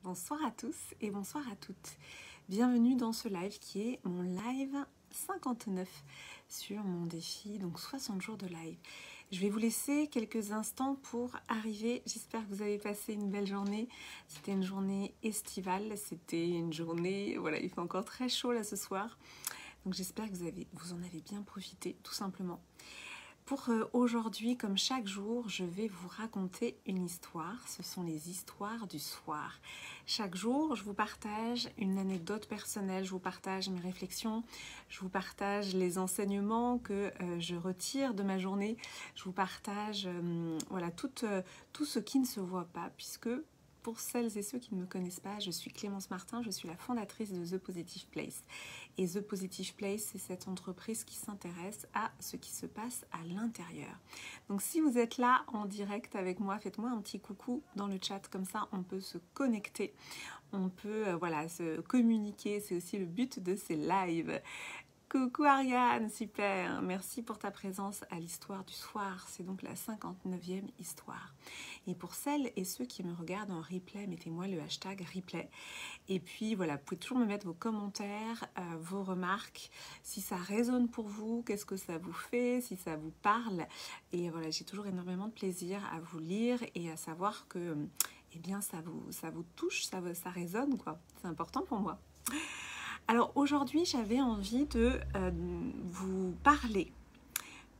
Bonsoir à tous et bonsoir à toutes. Bienvenue dans ce live qui est mon live 59 sur mon défi, donc 60 jours de live. Je vais vous laisser quelques instants pour arriver. J'espère que vous avez passé une belle journée. C'était une journée estivale, c'était une journée, voilà, il fait encore très chaud là ce soir. Donc j'espère que vous en avez bien profité, tout simplement. Pour aujourd'hui, comme chaque jour, je vais vous raconter une histoire. Ce sont les histoires du soir. Chaque jour, je vous partage une anecdote personnelle, je vous partage mes réflexions, je vous partage les enseignements que je retire de ma journée. Je vous partage voilà, tout ce qui ne se voit pas, puisque pour celles et ceux qui ne me connaissent pas, je suis Clémence Martin, je suis la fondatrice de The Positive Place. Et The Positive Place, c'est cette entreprise qui s'intéresse à ce qui se passe à l'intérieur. Donc si vous êtes là en direct avec moi, faites-moi un petit coucou dans le chat, comme ça on peut se connecter, on peut voilà, se communiquer, c'est aussi le but de ces lives. Coucou Ariane, super, merci pour ta présence à l'histoire du soir, c'est donc la 59e histoire. Et pour celles et ceux qui me regardent en replay, mettez-moi le hashtag replay. Et puis voilà, vous pouvez toujours me mettre vos commentaires, vos remarques, si ça résonne pour vous, qu'est-ce que ça vous fait, si ça vous parle. Et voilà, j'ai toujours énormément de plaisir à vous lire et à savoir que eh bien, ça vous touche, ça résonne, quoi. C'est important pour moi. Alors aujourd'hui, j'avais envie de vous parler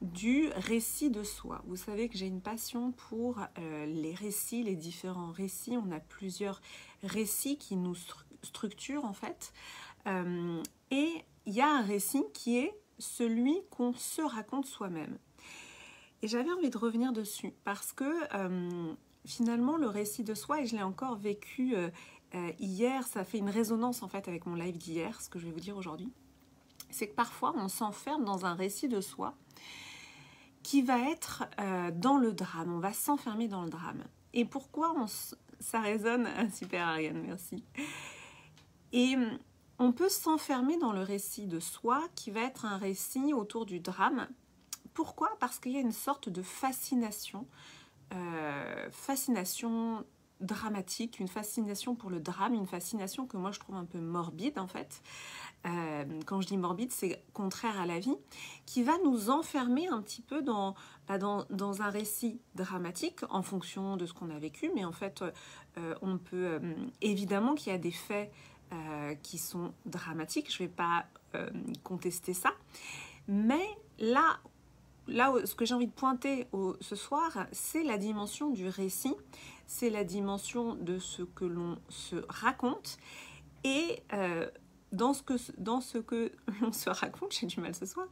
du récit de soi. Vous savez que j'ai une passion pour les récits, les différents récits. On a plusieurs récits qui nous structurent en fait. Et il y a un récit qui est celui qu'on se raconte soi-même. Et j'avais envie de revenir dessus parce que finalement le récit de soi, et je l'ai encore vécu hier, ça fait une résonance en fait avec mon live d'hier, ce que je vais vous dire aujourd'hui, c'est que parfois on s'enferme dans un récit de soi qui va être dans le drame, on va s'enfermer dans le drame. Et pourquoi ça résonne? Super Ariane, merci. Et on peut s'enfermer dans le récit de soi qui va être un récit autour du drame. Pourquoi? Parce qu'il y a une sorte de fascination dramatique, une fascination pour le drame, une fascination que moi je trouve un peu morbide en fait. Quand je dis morbide, c'est contraire à la vie, qui va nous enfermer un petit peu dans un récit dramatique en fonction de ce qu'on a vécu, mais en fait on peut évidemment qu'il y a des faits qui sont dramatiques, je ne vais pas contester ça, mais là ce que j'ai envie de pointer ce soir, c'est la dimension du récit, c'est la dimension de ce que l'on se raconte. Et dans ce que l'on se raconte, j'ai du mal ce soir,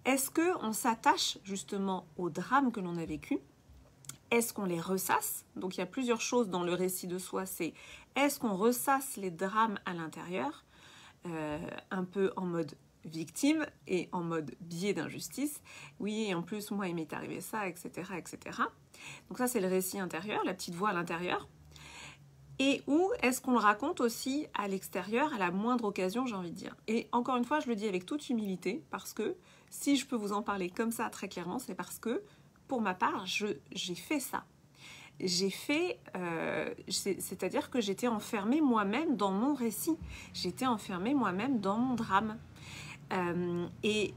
est-ce qu'on s'attache justement au drame que l'on a vécu? Est-ce qu'on les ressasse? Donc il y a plusieurs choses dans le récit de soi, c'est est-ce qu'on ressasse les drames à l'intérieur, un peu en mode victime et en mode biais d'injustice. Oui, et en plus, moi, il m'est arrivé ça, etc., etc. Donc ça, c'est le récit intérieur, la petite voix à l'intérieur. Et où est-ce qu'on le raconte aussi à l'extérieur, à la moindre occasion, j'ai envie de dire. Et encore une fois, je le dis avec toute humilité, parce que si je peux vous en parler comme ça très clairement, c'est parce que, pour ma part, j'ai fait ça. J'ai fait, c'est-à-dire que j'étais enfermée moi-même dans mon récit. J'étais enfermée moi-même dans mon drame. Et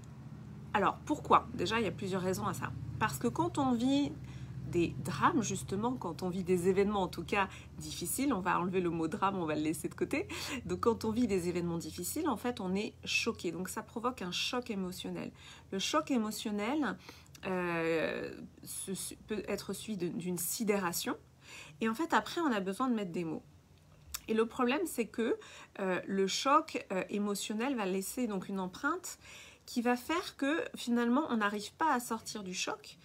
alors pourquoi? Déjà il y a plusieurs raisons à ça, parce que quand on vit des drames, justement quand on vit des événements en tout cas difficiles, on va enlever le mot drame, on va le laisser de côté, donc quand on vit des événements difficiles, en fait on est choqué, donc ça provoque un choc émotionnel. Le choc émotionnel peut être suivi d'une sidération, et en fait après on a besoin de mettre des mots. Et le problème, c'est que le choc émotionnel va laisser donc une empreinte qui va faire que finalement, on n'arrive pas à sortir du choc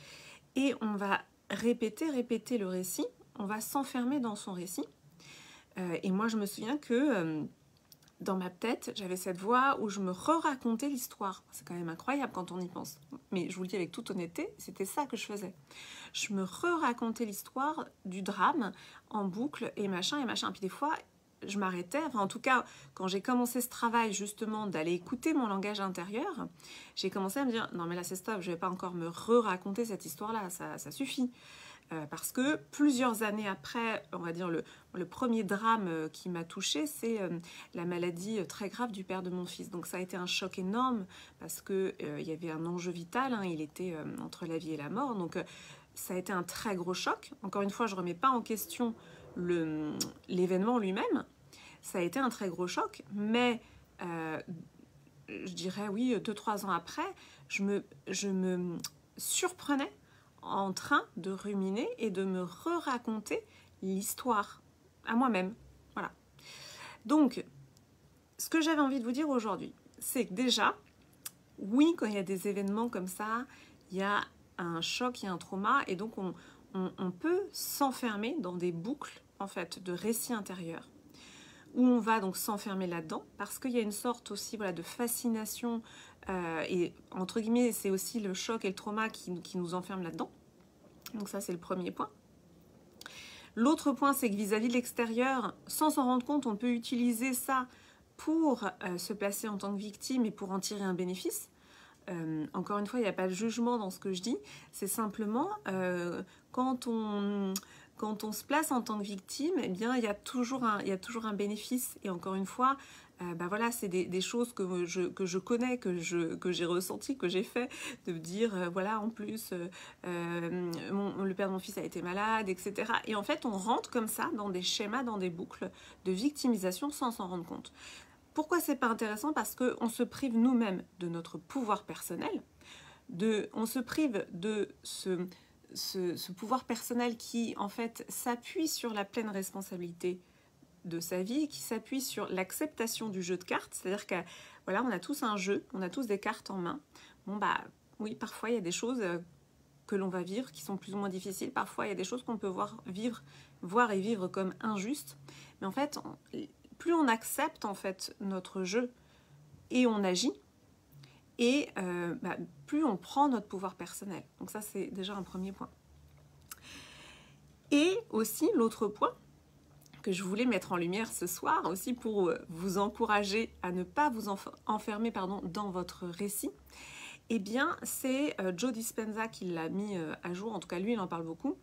et on va répéter le récit, on va s'enfermer dans son récit. Et moi, je me souviens que dans ma tête, j'avais cette voix où je me re-racontais l'histoire. C'est quand même incroyable quand on y pense. Mais je vous le dis avec toute honnêteté, c'était ça que je faisais. Je me re-racontais l'histoire du drame en boucle et machin. Puis des fois, je m'arrêtais. Enfin, en tout cas, quand j'ai commencé ce travail justement d'aller écouter mon langage intérieur, j'ai commencé à me dire « Non mais là c'est stop, je ne vais pas encore me re-raconter cette histoire-là, ça suffit. » Parce que plusieurs années après, on va dire le premier drame qui m'a touchée, c'est la maladie très grave du père de mon fils. Donc ça a été un choc énorme parce qu'il y avait un enjeu vital, hein, il était entre la vie et la mort. Donc ça a été un très gros choc. Encore une fois, je ne remets pas en question l'événement lui-même. Ça a été un très gros choc, mais je dirais oui, 2-3 ans après, je me surprenais en train de ruminer et de me re-raconter l'histoire à moi-même. Voilà. Donc, ce que j'avais envie de vous dire aujourd'hui, c'est que déjà, oui, quand il y a des événements comme ça, il y a un choc, il y a un trauma, et donc on peut s'enfermer dans des boucles, en fait, de récits intérieurs, où on va donc s'enfermer là-dedans, parce qu'il y a une sorte aussi, voilà, de fascination, et entre guillemets, c'est aussi le choc et le trauma qui nous enferment là-dedans. Donc ça, c'est le premier point. L'autre point, c'est que vis-à-vis de l'extérieur, sans s'en rendre compte, on peut utiliser ça pour se placer en tant que victime et pour en tirer un bénéfice. Encore une fois, il n'y a pas de jugement dans ce que je dis. C'est simplement quand on se place en tant que victime, eh bien, il y a toujours un bénéfice. Et encore une fois, voilà, c'est des choses que je connais, que j'ai ressenti, que j'ai fait, de me dire, voilà, en plus, le père de mon fils a été malade, etc. Et en fait, on rentre comme ça dans des schémas, dans des boucles de victimisation sans s'en rendre compte. Pourquoi c'est pas intéressant? Parce qu'on se prive nous-mêmes de notre pouvoir personnel, on se prive de ce pouvoir personnel qui, en fait, s'appuie sur la pleine responsabilité de sa vie, qui s'appuie sur l'acceptation du jeu de cartes, c'est-à-dire que voilà, on a tous un jeu, on a tous des cartes en main. Bon bah oui, parfois il y a des choses que l'on va vivre qui sont plus ou moins difficiles, parfois il y a des choses qu'on peut voir et vivre comme injustes, mais en fait, plus on accepte en fait notre jeu et on agit, et plus on prend notre pouvoir personnel. Donc ça, c'est déjà un premier point. Et aussi, l'autre point que je voulais mettre en lumière ce soir, aussi pour vous encourager à ne pas vous enfermer dans votre récit, eh bien, c'est Joe Dispenza qui l'a mis à jour. En tout cas, lui, il en parle beaucoup.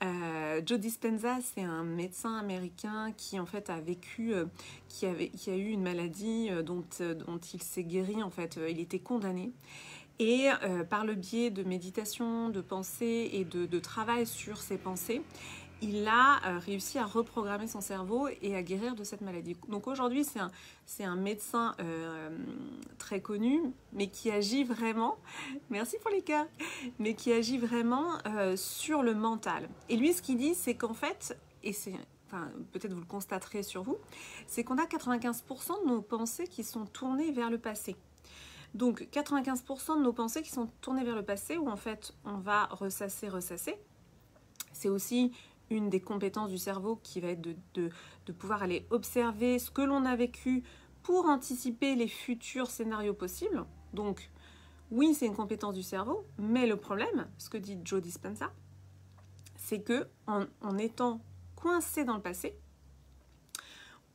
Joe Dispenza, c'est un médecin américain qui en fait a vécu, qui a eu une maladie dont il s'est guéri. En fait, il était condamné. Et par le biais de méditation, de pensée et de travail sur ses pensées, il a réussi à reprogrammer son cerveau et à guérir de cette maladie. Donc aujourd'hui, c'est un médecin très connu, mais qui agit vraiment, merci pour les cœurs, mais qui agit vraiment sur le mental. Et lui, ce qu'il dit, c'est qu'en fait, et c'est, enfin, peut-être vous le constaterez sur vous, c'est qu'on a 95% de nos pensées qui sont tournées vers le passé. Donc 95% de nos pensées qui sont tournées vers le passé, où en fait, on va ressasser. C'est aussi une des compétences du cerveau qui va être de pouvoir aller observer ce que l'on a vécu pour anticiper les futurs scénarios possibles. Donc, oui, c'est une compétence du cerveau, mais le problème, ce que dit Joe Dispenza, c'est que en étant coincé dans le passé,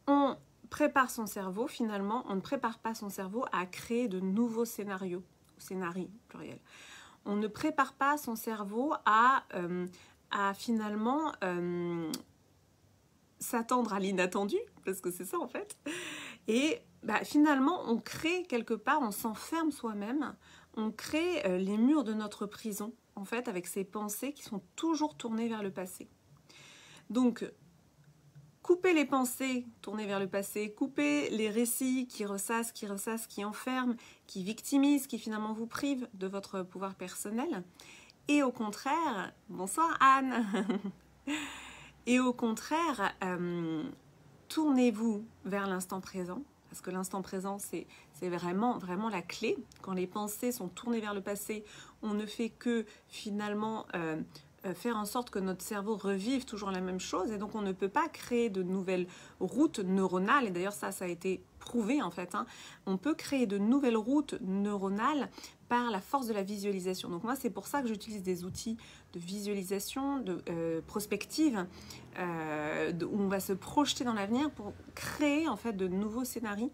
on prépare son cerveau, finalement, on ne prépare pas son cerveau à créer de nouveaux scénarios, scénarii pluriel. On ne prépare pas son cerveau à finalement s'attendre à l'inattendu, parce que c'est ça en fait, et finalement on crée quelque part, on s'enferme soi-même, on crée les murs de notre prison, en fait, avec ces pensées qui sont toujours tournées vers le passé. Donc, coupez les pensées tournées vers le passé, coupez les récits qui ressassent, qui enferment, qui victimisent, qui finalement vous privent de votre pouvoir personnel. Et au contraire, bonsoir Anne, et au contraire, tournez-vous vers l'instant présent, parce que l'instant présent, c'est vraiment la clé. Quand les pensées sont tournées vers le passé, on ne fait que finalement faire en sorte que notre cerveau revive toujours la même chose, et donc on ne peut pas créer de nouvelles routes neuronales, et d'ailleurs ça a été prouvé en fait, hein. On peut créer de nouvelles routes neuronales par la force de la visualisation. Donc moi, c'est pour ça que j'utilise des outils de visualisation, de prospective, où on va se projeter dans l'avenir pour créer en fait de nouveaux scénarios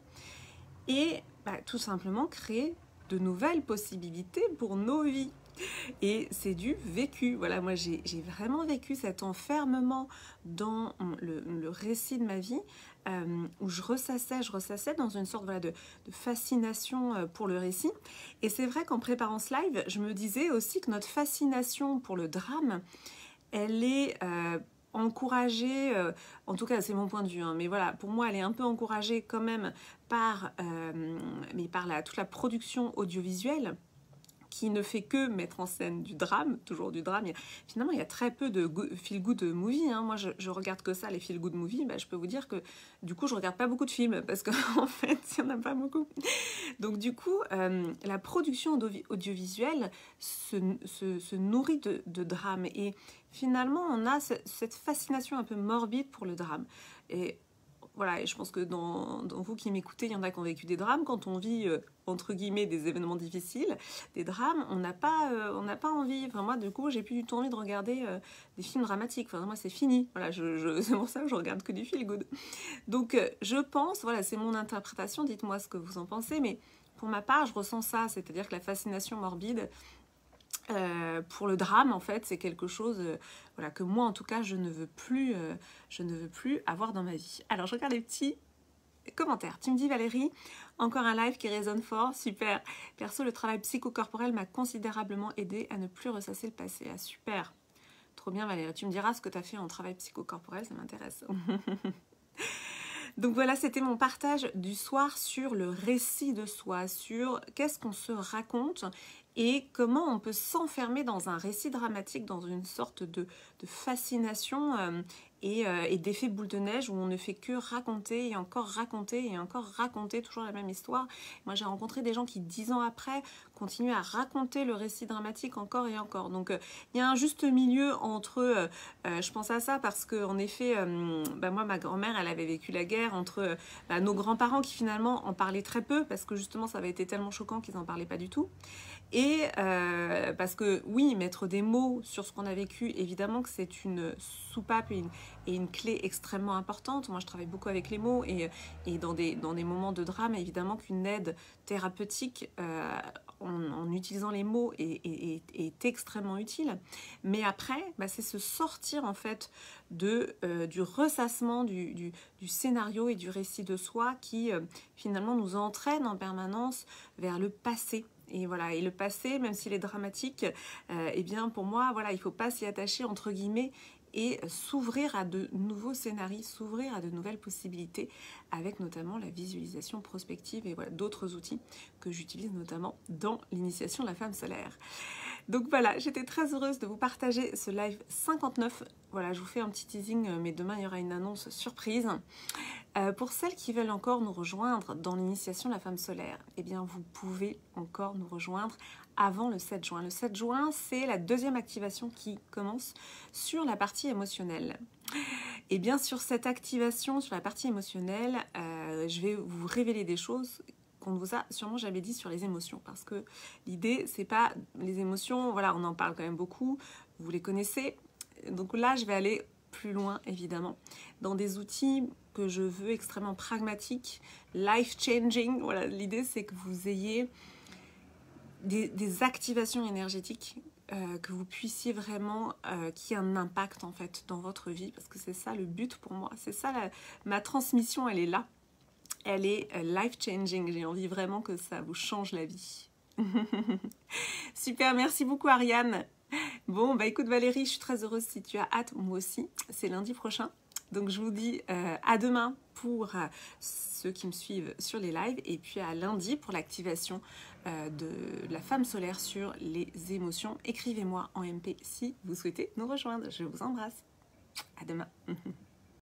et tout simplement créer de nouvelles possibilités pour nos vies. Et c'est du vécu. Voilà, moi j'ai vraiment vécu cet enfermement dans le récit de ma vie, où je ressassais dans une sorte, voilà, de fascination pour le récit. Et c'est vrai qu'en préparant ce live, je me disais aussi que notre fascination pour le drame, elle est encouragée, en tout cas c'est mon point de vue, hein, mais voilà, pour moi elle est un peu encouragée quand même par toute la production audiovisuelle, qui ne fait que mettre en scène du drame, toujours du drame. Finalement, il y a très peu de feel-good movie. Hein. Moi, je regarde que ça, les feel-good movies. Je peux vous dire que, du coup, je regarde pas beaucoup de films, parce qu'en fait, il n'y en a pas beaucoup. Donc, du coup, la production audiovisuelle se nourrit de drame. Et finalement, on a cette fascination un peu morbide pour le drame. Et voilà, et je pense que dans vous qui m'écoutez, il y en a qui ont vécu des drames. Quand on vit, entre guillemets, des événements difficiles, des drames, on n'a pas envie. Enfin, moi, du coup, j'ai plus du tout envie de regarder des films dramatiques. Enfin, moi, c'est fini. Voilà, c'est pour ça que je regarde que du feel good. Donc, je pense, voilà, c'est mon interprétation. Dites-moi ce que vous en pensez. Mais pour ma part, je ressens ça. C'est-à-dire que la fascination morbide pour le drame, en fait, c'est quelque chose voilà, que moi, en tout cas, je ne veux plus avoir dans ma vie. Alors, je regarde les petits commentaires. Tu me dis, Valérie, encore un live qui résonne fort, super. Perso, le travail psychocorporel m'a considérablement aidé à ne plus ressasser le passé. Ah, super. Trop bien, Valérie. Tu me diras ce que tu as fait en travail psychocorporel, ça m'intéresse. Donc voilà, c'était mon partage du soir sur le récit de soi, sur qu'est-ce qu'on se raconte et comment on peut s'enfermer dans un récit dramatique, dans une sorte de fascination et d'effet boule de neige où on ne fait que raconter et encore raconter toujours la même histoire. Moi, j'ai rencontré des gens qui, 10 ans après, continuent à raconter le récit dramatique encore et encore. Donc, il y a un juste milieu entre... je pense à ça parce qu'en effet, moi, ma grand-mère, elle avait vécu la guerre entre nos grands-parents qui, finalement, en parlaient très peu parce que, justement, ça avait été tellement choquant qu'ils n'en parlaient pas du tout. Et parce que oui, mettre des mots sur ce qu'on a vécu, évidemment que c'est une soupape et une clé extrêmement importante. Moi, je travaille beaucoup avec les mots et dans des moments de drame, évidemment qu'une aide thérapeutique en utilisant les mots est extrêmement utile. Mais après, c'est se sortir en fait du ressassement du scénario et du récit de soi qui finalement nous entraîne en permanence vers le passé. Et voilà, et le passé, même s'il est dramatique, eh bien pour moi, voilà, il ne faut pas s'y attacher entre guillemets et s'ouvrir à de nouveaux scénarios, s'ouvrir à de nouvelles possibilités, avec notamment la visualisation prospective et voilà, d'autres outils que j'utilise notamment dans l'initiation de la femme solaire. Donc voilà, j'étais très heureuse de vous partager ce live 59. Voilà, je vous fais un petit teasing, mais demain il y aura une annonce surprise. Pour celles qui veulent encore nous rejoindre dans l'initiation de la femme solaire, eh bien vous pouvez encore nous rejoindre avant le 7 juin. Le 7 juin, c'est la deuxième activation qui commence sur la partie émotionnelle. Et bien sur cette activation, sur la partie émotionnelle, je vais vous révéler des choses qu'on vous a sûrement jamais dit sur les émotions, parce que l'idée, c'est pas les émotions, voilà, on en parle quand même beaucoup, vous les connaissez. Donc là, je vais aller plus loin, évidemment, dans des outils que je veux extrêmement pragmatiques, life-changing. Voilà, l'idée, c'est que vous ayez des activations énergétiques, que vous puissiez vraiment, qui aient un impact, en fait, dans votre vie, parce que c'est ça le but pour moi. C'est ça, ma transmission, elle est là. Elle est life-changing. J'ai envie vraiment que ça vous change la vie. Super, merci beaucoup Ariane. Bon, écoute Valérie, je suis très heureuse si tu as hâte, moi aussi. C'est lundi prochain. Donc je vous dis à demain pour ceux qui me suivent sur les lives et puis à lundi pour l'activation de la femme solaire sur les émotions. Écrivez-moi en MP si vous souhaitez nous rejoindre. Je vous embrasse. À demain.